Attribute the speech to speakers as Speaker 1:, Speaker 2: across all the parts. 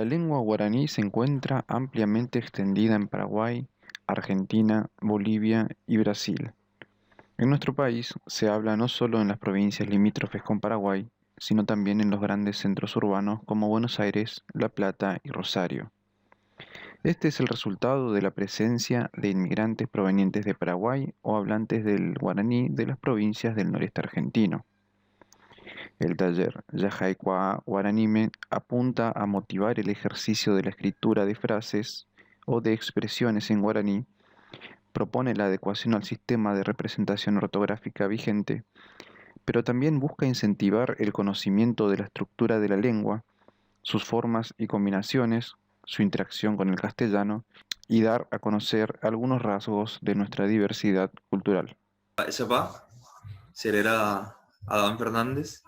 Speaker 1: lengua guaraní se encuentra ampliamente extendida en Paraguay, Argentina, Bolivia y Brasil. En nuestro país se habla no solo en las provincias limítrofes con Paraguay, sino también en los grandes centros urbanos como Buenos Aires, La Plata y Rosario. Este es el resultado de la presencia de inmigrantes provenientes de Paraguay o hablantes del guaraní de las provincias del noreste argentino. El taller Yajaikwa Guaranime apunta a motivar el ejercicio de la escritura de frases o de expresiones en guaraní, propone la adecuación al sistema de representación ortográfica vigente, pero también busca incentivar el conocimiento de la estructura de la lengua, sus formas y combinaciones, su interacción con el castellano y dar a conocer algunos rasgos de nuestra diversidad cultural.
Speaker 2: Sepa, Serera Adán Fernández,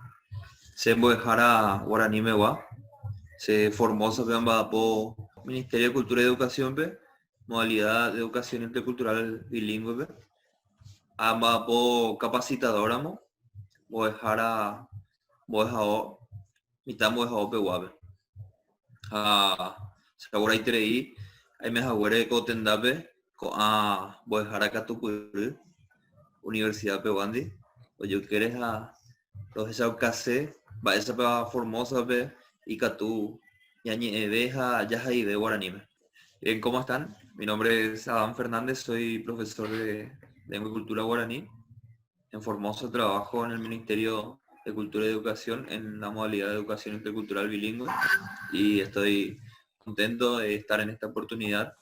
Speaker 2: se Embojara Guaraní Mewa, se formó por Ministerio de Cultura y Educación, modalidad de educación intercultural bilingüe, amba por capacitadora, Bojara, Bojao, mitad Bojao Peguabe. Segura y Trei, hay mejor Cotendabe, Bojara Catupuri, Universidad Peguandi, o yo quieres a los esa case, va esa para Formosa ve y Catu, Yañi Eveja, Yaja y de Guaranime. Bien, ¿cómo están? Mi nombre es Adán Fernández, soy profesor de Lengua y Cultura Guaraní. En Formosa trabajo en el Ministerio de Cultura y Educación en la modalidad de educación intercultural bilingüe y estoy contento de estar en esta oportunidad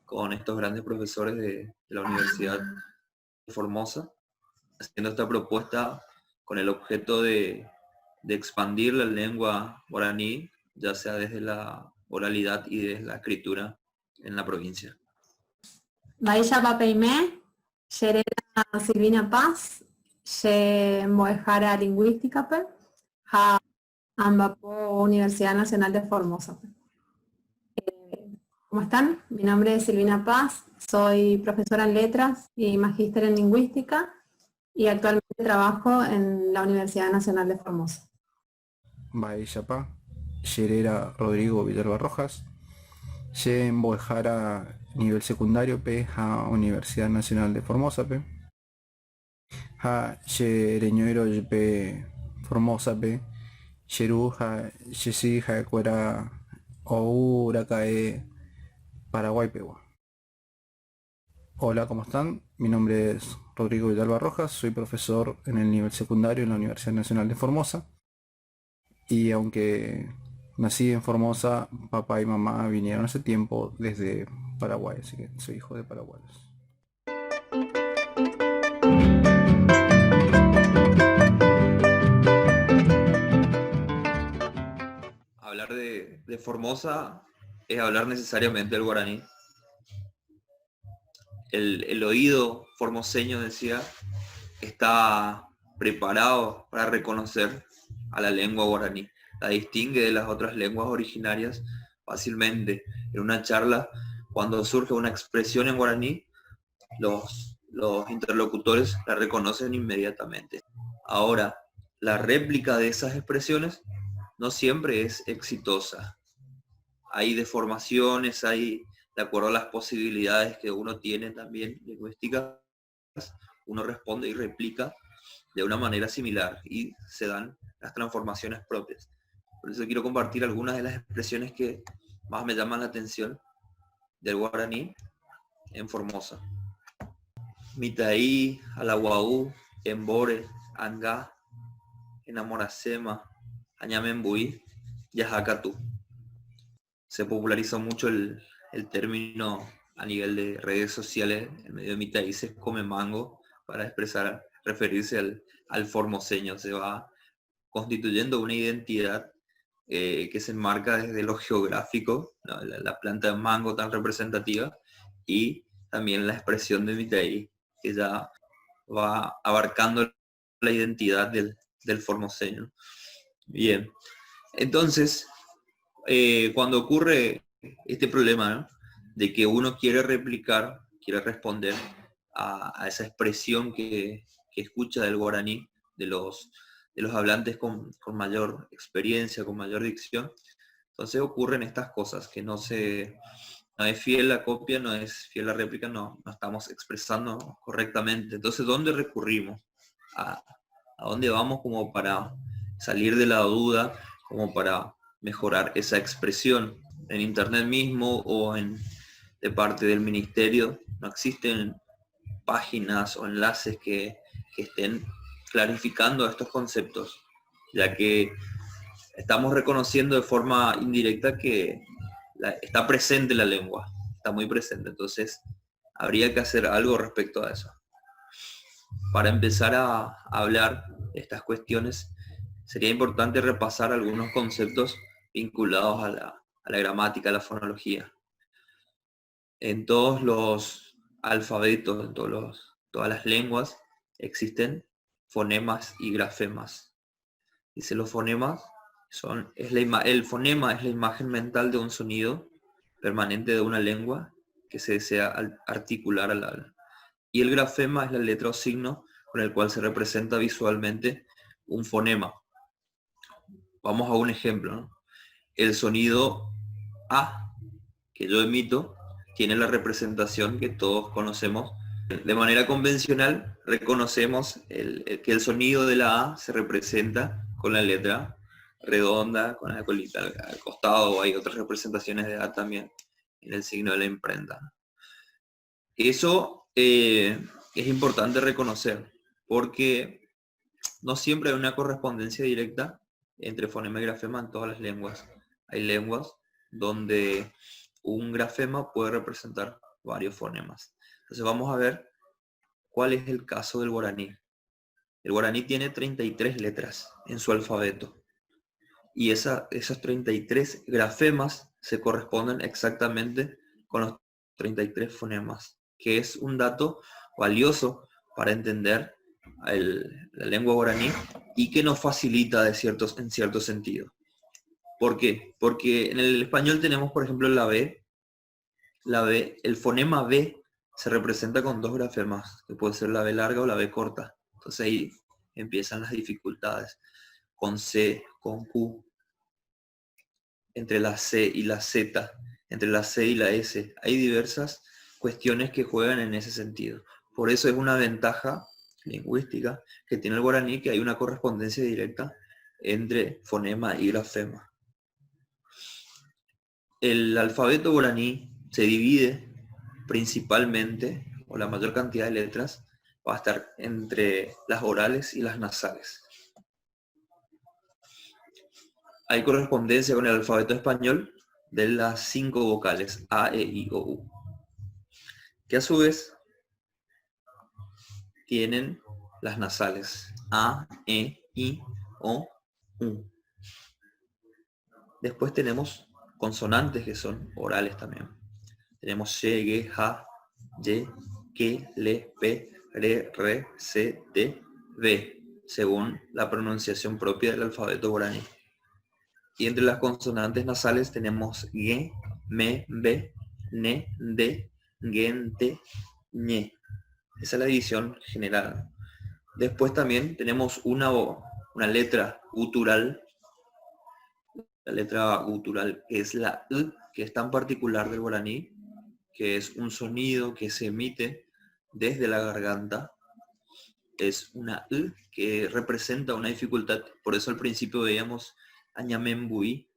Speaker 2: con estos grandes profesores de la Universidad de Formosa, haciendo esta propuesta con el objeto de expandir la lengua guaraní, ya sea desde la oralidad y desde la escritura en la provincia.
Speaker 3: Baisha Papeimé, Yerena Silvina Paz, Ye Moejara Lingüística, Ha Ambapo Universidad Nacional de Formosa. ¿Cómo están? Mi nombre es Silvina Paz, soy profesora en Letras y magíster en Lingüística y actualmente trabajo en la Universidad Nacional de Formosa.
Speaker 4: Baishapa, Yerera Rodrigo Villalba Rojas, Ye Embojara nivel secundario P a Universidad Nacional de Formosa P. Ha Yereñuero P Formosa P. Yeru ha Yesi ha Cuera Ouracae Paraguay Pegua. Hola, ¿cómo están? Mi nombre es Rodrigo Villalba Rojas, soy profesor en el nivel secundario en la Universidad Nacional de Formosa. Y aunque nací en Formosa, papá y mamá vinieron hace tiempo desde Paraguay, así que soy hijo de paraguayos.
Speaker 2: Hablar de Formosa es hablar necesariamente el guaraní. El oído formoseño, decía, está preparado para reconocer a la lengua guaraní. La distingue de las otras lenguas originarias fácilmente. En una charla, cuando surge una expresión en guaraní, los interlocutores la reconocen inmediatamente. Ahora, la réplica de esas expresiones no siempre es exitosa. Hay deformaciones, hay, de acuerdo a las posibilidades que uno tiene también lingüísticas, uno responde y replica de una manera similar y se dan las transformaciones propias. Por eso quiero compartir algunas de las expresiones que más me llaman la atención del guaraní en Formosa. Mitaí, Alaguaú, Embore, Anga, Enamoracema, Añamembuí, Yajacatú. Se popularizó mucho el término a nivel de redes sociales. En medio de Mitaí se come mango para expresar, referirse al formoseño. Se va constituyendo una identidad que se enmarca desde lo geográfico, ¿no? La planta de mango tan representativa, y también la expresión de Mitaí, que ya va abarcando la identidad del formoseño. Bien, entonces, cuando ocurre este problema, ¿no?, de que uno quiere replicar, quiere responder a esa expresión que escucha del guaraní, de los hablantes con mayor experiencia, con mayor dicción, Entonces ocurren estas cosas, que no es fiel la copia, no es fiel la réplica, no estamos expresando correctamente. Entonces, ¿dónde recurrimos? ¿A dónde vamos como para salir de la duda, como para mejorar esa expresión? En internet mismo o de parte del ministerio no existen páginas o enlaces que estén clarificando estos conceptos, ya que estamos reconociendo de forma indirecta que está presente la lengua, está muy presente, entonces habría que hacer algo respecto a eso. Para empezar a hablar de estas cuestiones, sería importante repasar algunos conceptos vinculados a la gramática, a la fonología. En todos los alfabetos, en todas las lenguas, existen fonemas y grafemas. Dice, los fonemas el fonema es la imagen mental de un sonido permanente de una lengua que se desea articular al habla. Y el grafema es la letra o signo con el cual se representa visualmente un fonema. Vamos a un ejemplo, ¿no? El sonido A que yo emito tiene la representación que todos conocemos. De manera convencional reconocemos que el sonido de la A se representa con la letra redonda, con la colita al costado, o hay otras representaciones de A también en el signo de la imprenta. Eso es importante reconocer, porque no siempre hay una correspondencia directa entre fonema y grafema en todas las lenguas. Hay lenguas donde un grafema puede representar varios fonemas. Entonces vamos a ver cuál es el caso del guaraní. El guaraní tiene 33 letras en su alfabeto. Y esos 33 grafemas se corresponden exactamente con los 33 fonemas, que es un dato valioso para entender la lengua guaraní y que nos facilita en cierto sentido. ¿Por qué? Porque en el español tenemos, por ejemplo, la B, el fonema B se representa con dos grafemas, que puede ser la B larga o la B corta. Entonces ahí empiezan las dificultades. Con C, con Q, entre la C y la Z, entre la C y la S. Hay diversas cuestiones que juegan en ese sentido. Por eso es una ventaja lingüística que tiene el guaraní, que hay una correspondencia directa entre fonema y grafema. El alfabeto guaraní se divide principalmente, o la mayor cantidad de letras, va a estar entre las orales y las nasales. Hay correspondencia con el alfabeto español de las 5 vocales A, E, I, O, U, que a su vez tienen las nasales A, E, I, O, U. Después tenemos consonantes que son orales también. Tenemos she, ge, ja, ye, ke, le, pe, re, ce, te, ve, según la pronunciación propia del alfabeto guaraní. Y entre las consonantes nasales tenemos ge, me, be, ne, de, gen, te, ñe. Esa es la división general. Después también tenemos una letra gutural. La letra gutural es la U, que es tan particular del guaraní, que es un sonido que se emite desde la garganta. Es una U que representa una dificultad. Por eso al principio veíamos añamembui.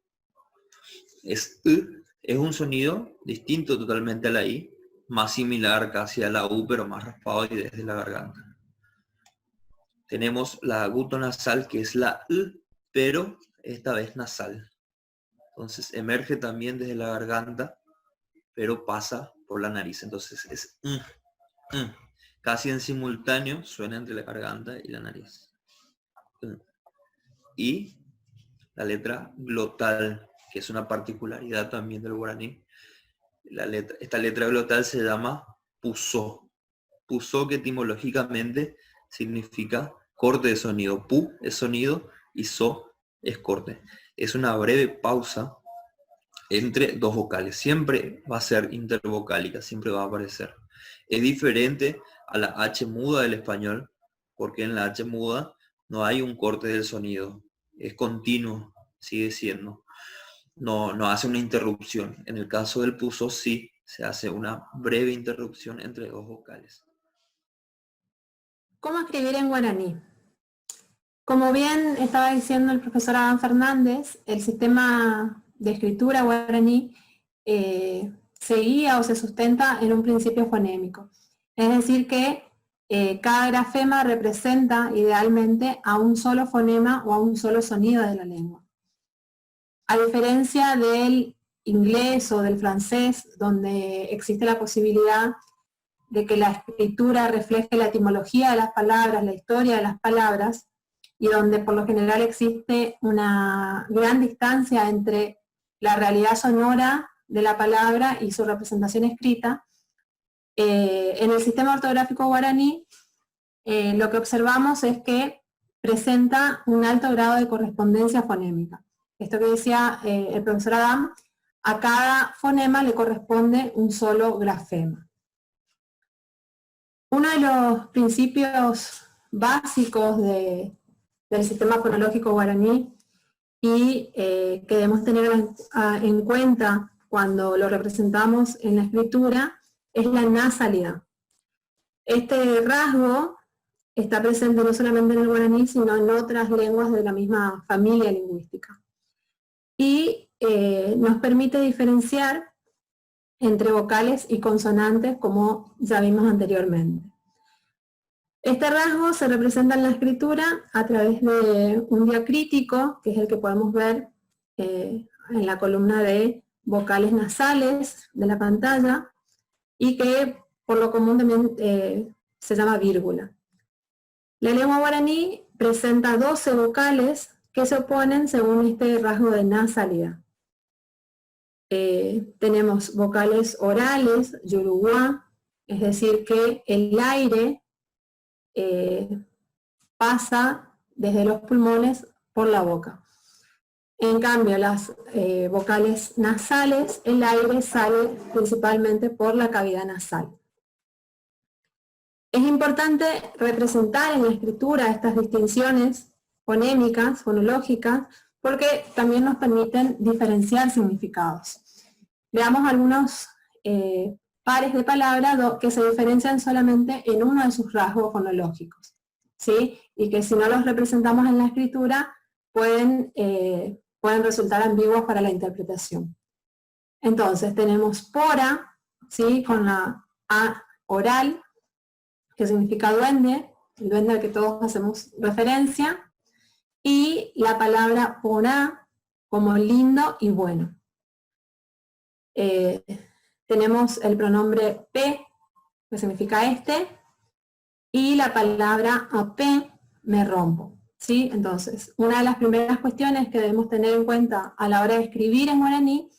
Speaker 2: Es U, es un sonido distinto totalmente a la I, más similar casi a la U, pero más raspado y desde la garganta. Tenemos la gutonasal, que es la U, pero esta vez nasal. Entonces emerge también desde la garganta, pero pasa por la nariz. Entonces es casi en simultáneo, suena entre la garganta y la nariz. Y la letra glotal, que es una particularidad también del guaraní. Esta letra glotal se llama pusó. Pusó, que etimológicamente significa corte de sonido. Pu es sonido y so es corte. Es una breve pausa entre dos vocales. Siempre va a ser intervocálica, siempre va a aparecer. Es diferente a la H muda del español, porque en la H muda no hay un corte del sonido. Es continuo, sigue siendo. no hace una interrupción. En el caso del puso sí, se hace una breve interrupción entre dos vocales.
Speaker 3: ¿Cómo escribir en guaraní? Como bien estaba diciendo el profesor Adán Fernández, el sistema de escritura guaraní se guía o se sustenta en un principio fonémico. Es decir que cada grafema representa idealmente a un solo fonema o a un solo sonido de la lengua. A diferencia del inglés o del francés, donde existe la posibilidad de que la escritura refleje la etimología de las palabras, la historia de las palabras, y donde por lo general existe una gran distancia entre la realidad sonora de la palabra y su representación escrita, en el sistema ortográfico guaraní lo que observamos es que presenta un alto grado de correspondencia fonémica. Esto que decía el profesor Adam, a cada fonema le corresponde un solo grafema. Uno de los principios básicos del sistema fonológico guaraní y que debemos tener en cuenta cuando lo representamos en la escritura es la nasalidad. Este rasgo está presente no solamente en el guaraní, sino en otras lenguas de la misma familia lingüística. Y nos permite diferenciar entre vocales y consonantes, como ya vimos anteriormente. Este rasgo se representa en la escritura a través de un diacrítico, que es el que podemos ver en la columna de vocales nasales de la pantalla, y que por lo común también se llama vírgula. La lengua guaraní presenta 12 vocales que se oponen según este rasgo de nasalidad. Tenemos vocales orales, yoruba, es decir que el aire pasa desde los pulmones por la boca. En cambio, las vocales nasales, el aire sale principalmente por la cavidad nasal. Es importante representar en la escritura estas distinciones fonémicas, fonológicas, porque también nos permiten diferenciar significados. Veamos algunos pares de palabras que se diferencian solamente en uno de sus rasgos fonológicos, ¿sí? Y que si no los representamos en la escritura pueden resultar ambiguos para la interpretación. Entonces tenemos pora, ¿sí? Con la A oral, que significa duende, el duende al que todos hacemos referencia, y la palabra porá como lindo y bueno. Tenemos el pronombre P, que significa este, y la palabra apé, me rompo, ¿sí? Entonces, una de las primeras cuestiones que debemos tener en cuenta a la hora de escribir en guaraní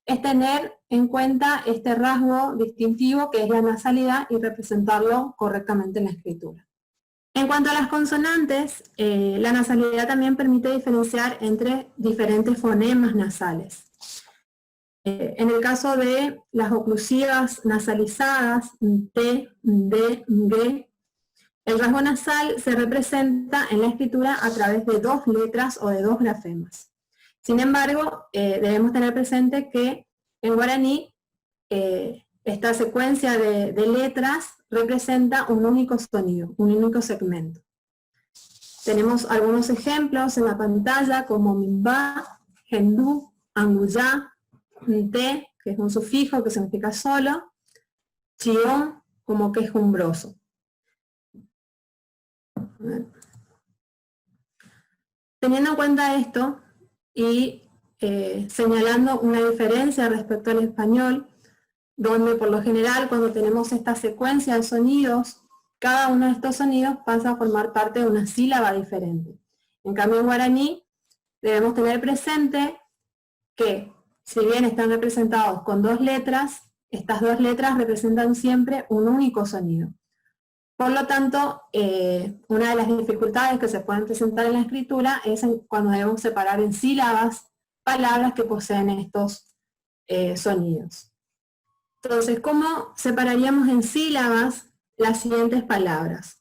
Speaker 3: es tener en cuenta este rasgo distintivo que es la nasalidad y representarlo correctamente en la escritura. En cuanto a las consonantes, la nasalidad también permite diferenciar entre diferentes fonemas nasales. En el caso de las oclusivas nasalizadas, T, D, G, el rasgo nasal se representa en la escritura a través de dos letras o de dos grafemas. Sin embargo, debemos tener presente que en guaraní esta secuencia de letras representa un único sonido, un único segmento. Tenemos algunos ejemplos en la pantalla como Mimba, Gendú, Anguyá, Nte, que es un sufijo que significa solo, Chión, como quejumbroso. Teniendo en cuenta esto y señalando una diferencia respecto al español, donde por lo general cuando tenemos esta secuencia de sonidos, cada uno de estos sonidos pasa a formar parte de una sílaba diferente. En cambio en guaraní debemos tener presente que si bien están representados con dos letras, estas dos letras representan siempre un único sonido. Por lo tanto, una de las dificultades que se pueden presentar en la escritura es cuando debemos separar en sílabas palabras que poseen estos sonidos. Entonces, ¿cómo separaríamos en sílabas las siguientes palabras?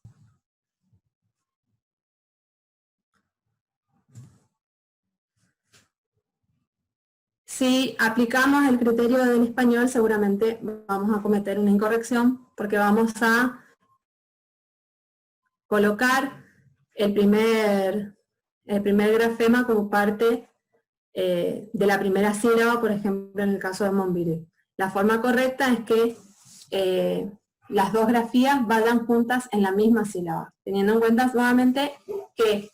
Speaker 3: Si aplicamos el criterio del español, seguramente vamos a cometer una incorrección, porque vamos a colocar el primer grafema como parte de la primera sílaba, por ejemplo, en el caso de Montpellier. La forma correcta es que las dos grafías vayan juntas en la misma sílaba, teniendo en cuenta nuevamente que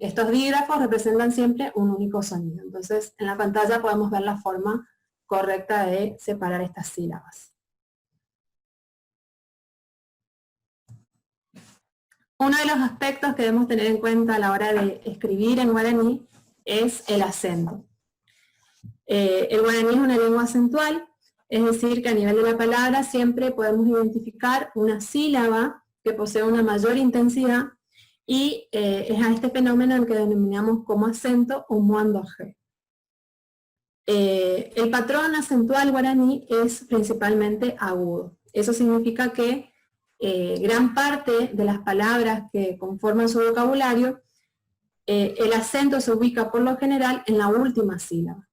Speaker 3: estos dígrafos representan siempre un único sonido. Entonces, en la pantalla podemos ver la forma correcta de separar estas sílabas. Uno de los aspectos que debemos tener en cuenta a la hora de escribir en guaraní es el acento. El guaraní es una lengua acentual, es decir, que a nivel de la palabra siempre podemos identificar una sílaba que posee una mayor intensidad y es a este fenómeno el que denominamos como acento o muando-g. El patrón acentual guaraní es principalmente agudo. Eso significa que gran parte de las palabras que conforman su vocabulario, el acento se ubica por lo general en la última sílaba,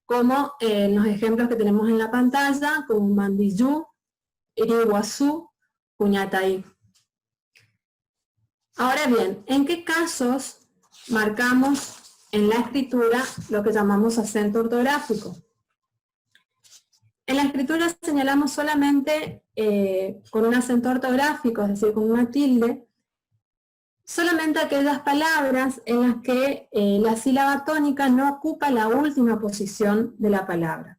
Speaker 3: como en los ejemplos que tenemos en la pantalla, como Mandiyú, Iriguazú, Puñataí. Ahora bien, ¿en qué casos marcamos en la escritura lo que llamamos acento ortográfico? En la escritura señalamos solamente con un acento ortográfico, es decir, con una tilde, solamente aquellas palabras en las que la sílaba tónica no ocupa la última posición de la palabra.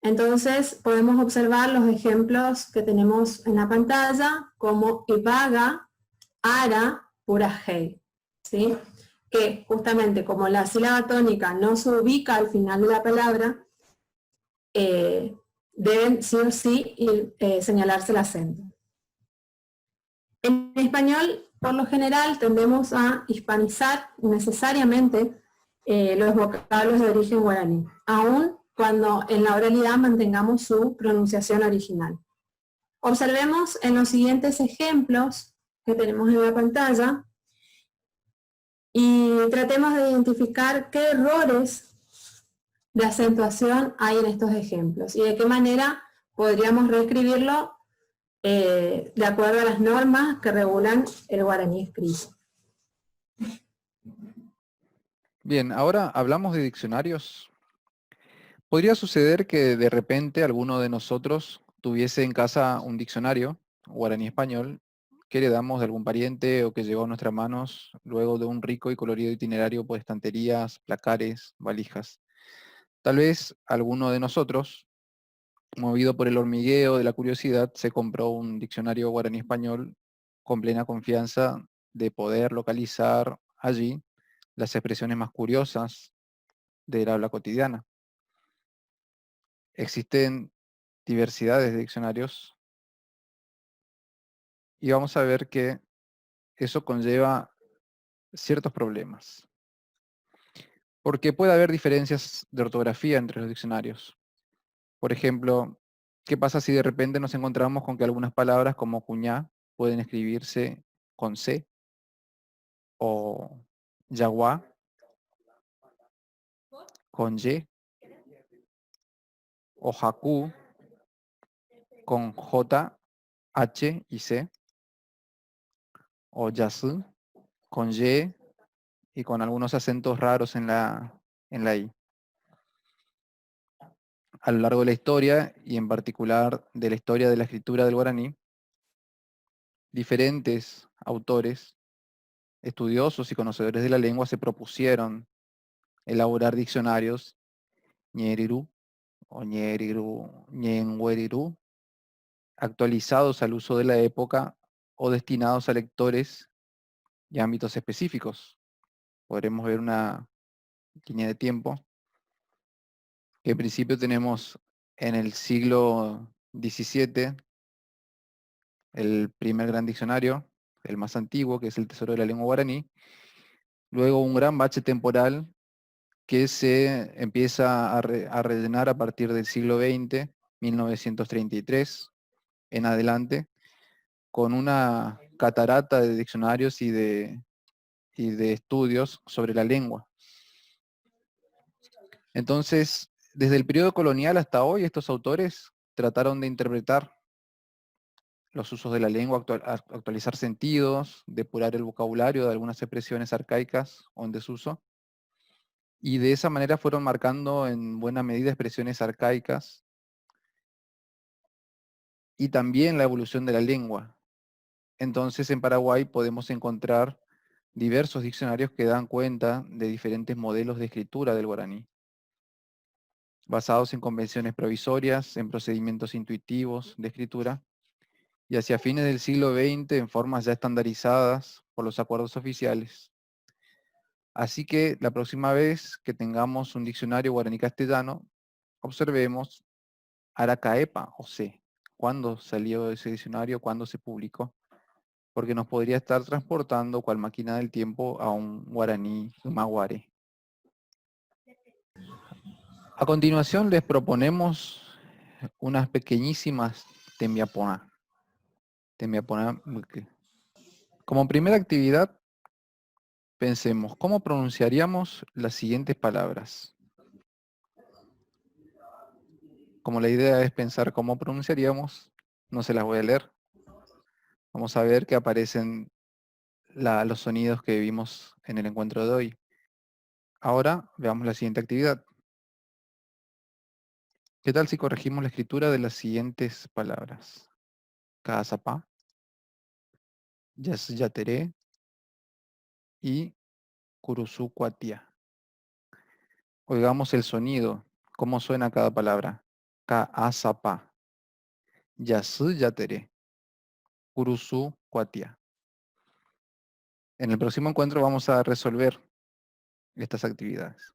Speaker 3: Entonces podemos observar los ejemplos que tenemos en la pantalla, como Ibaga, Ara, Purajei, ¿sí? Que justamente como la sílaba tónica no se ubica al final de la palabra, deben sí o sí señalarse el acento. En español, por lo general, tendemos a hispanizar necesariamente los vocablos de origen guaraní, aun cuando en la oralidad mantengamos su pronunciación original. Observemos en los siguientes ejemplos que tenemos en la pantalla y tratemos de identificar qué errores de acentuación hay en estos ejemplos y de qué manera podríamos reescribirlo de acuerdo a las normas que regulan el guaraní escrito.
Speaker 1: Bien, ahora hablamos de diccionarios. Podría suceder que de repente alguno de nosotros tuviese en casa un diccionario guaraní español que heredamos de algún pariente o que llegó a nuestras manos luego de un rico y colorido itinerario por estanterías, placares, valijas. Tal vez alguno de nosotros, movido por el hormigueo de la curiosidad, se compró un diccionario guaraní español con plena confianza de poder localizar allí las expresiones más curiosas del habla cotidiana. Existen diversidades de diccionarios y vamos a ver que eso conlleva ciertos problemas. Porque puede haber diferencias de ortografía entre los diccionarios. Por ejemplo, ¿qué pasa si de repente nos encontramos con que algunas palabras como cuñá pueden escribirse con C o yaguá con Y o jacú con J, H y C o yasú con Y y con algunos acentos raros en la I? A lo largo de la historia, y en particular de la historia de la escritura del guaraní, diferentes autores, estudiosos y conocedores de la lengua se propusieron elaborar diccionarios ñerirú o ñerirú, ñenguerirú, actualizados al uso de la época o destinados a lectores y ámbitos específicos. Podremos ver una línea de tiempo que en principio tenemos en el siglo XVII, el primer gran diccionario, el más antiguo, que es el Tesoro de la Lengua Guaraní. Luego un gran bache temporal que se empieza a rellenar a partir del siglo XX, 1933, en adelante, con una catarata de diccionarios y de estudios sobre la lengua. Entonces, desde el periodo colonial hasta hoy, estos autores trataron de interpretar los usos de la lengua, actualizar sentidos, depurar el vocabulario de algunas expresiones arcaicas o en desuso, y de esa manera fueron marcando en buena medida expresiones arcaicas y también la evolución de la lengua. Entonces, en Paraguay podemos encontrar diversos diccionarios que dan cuenta de diferentes modelos de escritura del guaraní, basados en convenciones provisorias, en procedimientos intuitivos de escritura, y hacia fines del siglo XX en formas ya estandarizadas por los acuerdos oficiales. Así que la próxima vez que tengamos un diccionario guaraní-castellano, observemos Aracaepa, o C, cuándo salió ese diccionario, cuándo se publicó, porque nos podría estar transportando cual máquina del tiempo a un guaraní maguare. A continuación les proponemos unas pequeñísimas tembiapona. Como primera actividad, pensemos, ¿cómo pronunciaríamos las siguientes palabras? Como la idea es pensar cómo pronunciaríamos, no se las voy a leer. Vamos a ver que aparecen los sonidos que vimos en el encuentro de hoy. Ahora veamos la siguiente actividad. ¿Qué tal si corregimos la escritura de las siguientes palabras? Kaasapa, Yasyateré y Kurusukuatia. Oigamos el sonido. ¿Cómo suena cada palabra? Kaasapa, Yasyateré, Kurusukuatia. En el próximo encuentro vamos a resolver estas actividades.